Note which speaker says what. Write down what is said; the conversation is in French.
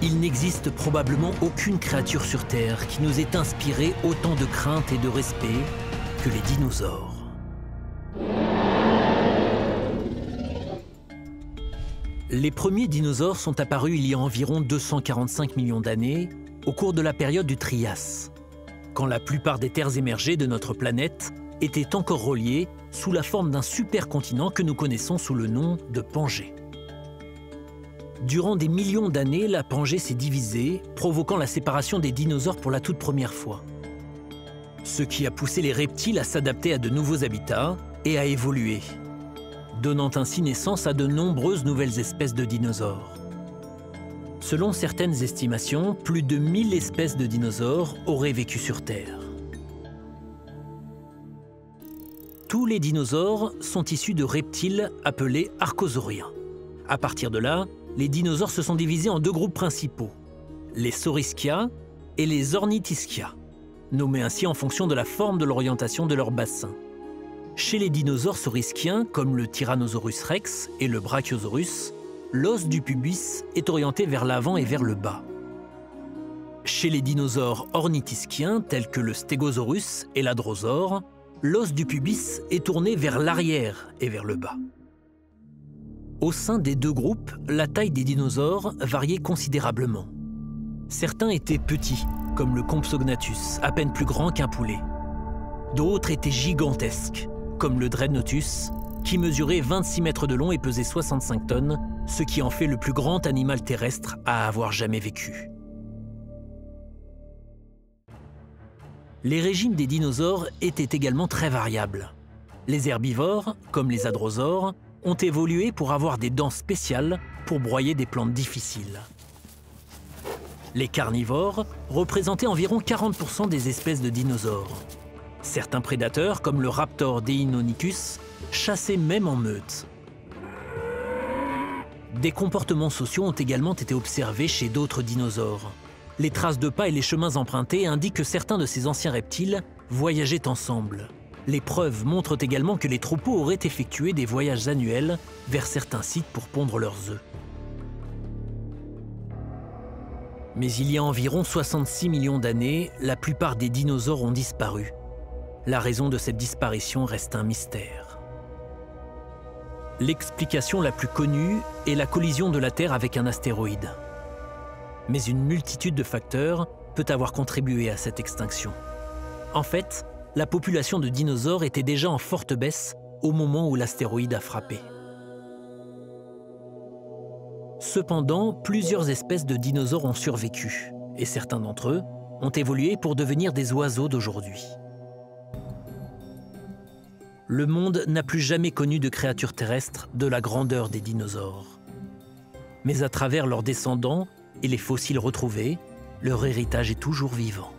Speaker 1: Il n'existe probablement aucune créature sur Terre qui nous ait inspiré autant de crainte et de respect que les dinosaures. Les premiers dinosaures sont apparus il y a environ 245 millions d'années, au cours de la période du Trias, quand la plupart des terres émergées de notre planète étaient encore reliées sous la forme d'un supercontinent que nous connaissons sous le nom de Pangée. Durant des millions d'années, la Pangée s'est divisée, provoquant la séparation des dinosaures pour la toute première fois. Ce qui a poussé les reptiles à s'adapter à de nouveaux habitats et à évoluer, donnant ainsi naissance à de nombreuses nouvelles espèces de dinosaures. Selon certaines estimations, plus de 1000 espèces de dinosaures auraient vécu sur Terre. Tous les dinosaures sont issus de reptiles appelés archosauriens. À partir de là, les dinosaures se sont divisés en deux groupes principaux, les Saurischia et les Ornithischia, nommés ainsi en fonction de la forme de l'orientation de leur bassin. Chez les dinosaures saurischiens, comme le Tyrannosaurus rex et le Brachiosaurus, l'os du pubis est orienté vers l'avant et vers le bas. Chez les dinosaures ornithischiens, tels que le Stégosaurus et l'Hadrosaure, l'os du pubis est tourné vers l'arrière et vers le bas. Au sein des deux groupes, la taille des dinosaures variait considérablement. Certains étaient petits, comme le Compsognathus, à peine plus grand qu'un poulet. D'autres étaient gigantesques, comme le Dreadnoughtus, qui mesurait 26 mètres de long et pesait 65 tonnes, ce qui en fait le plus grand animal terrestre à avoir jamais vécu. Les régimes des dinosaures étaient également très variables. Les herbivores, comme les hadrosaures, ont évolué pour avoir des dents spéciales pour broyer des plantes difficiles. Les carnivores représentaient environ 40% des espèces de dinosaures. Certains prédateurs, comme le raptor Deinonychus, chassaient même en meute. Des comportements sociaux ont également été observés chez d'autres dinosaures. Les traces de pas et les chemins empruntés indiquent que certains de ces anciens reptiles voyageaient ensemble. Les preuves montrent également que les troupeaux auraient effectué des voyages annuels vers certains sites pour pondre leurs œufs. Mais il y a environ 66 millions d'années, la plupart des dinosaures ont disparu. La raison de cette disparition reste un mystère. L'explication la plus connue est la collision de la Terre avec un astéroïde. Mais une multitude de facteurs peut avoir contribué à cette extinction. En fait, la population de dinosaures était déjà en forte baisse au moment où l'astéroïde a frappé. Cependant, plusieurs espèces de dinosaures ont survécu, et certains d'entre eux ont évolué pour devenir des oiseaux d'aujourd'hui. Le monde n'a plus jamais connu de créatures terrestres de la grandeur des dinosaures. Mais à travers leurs descendants et les fossiles retrouvés, leur héritage est toujours vivant.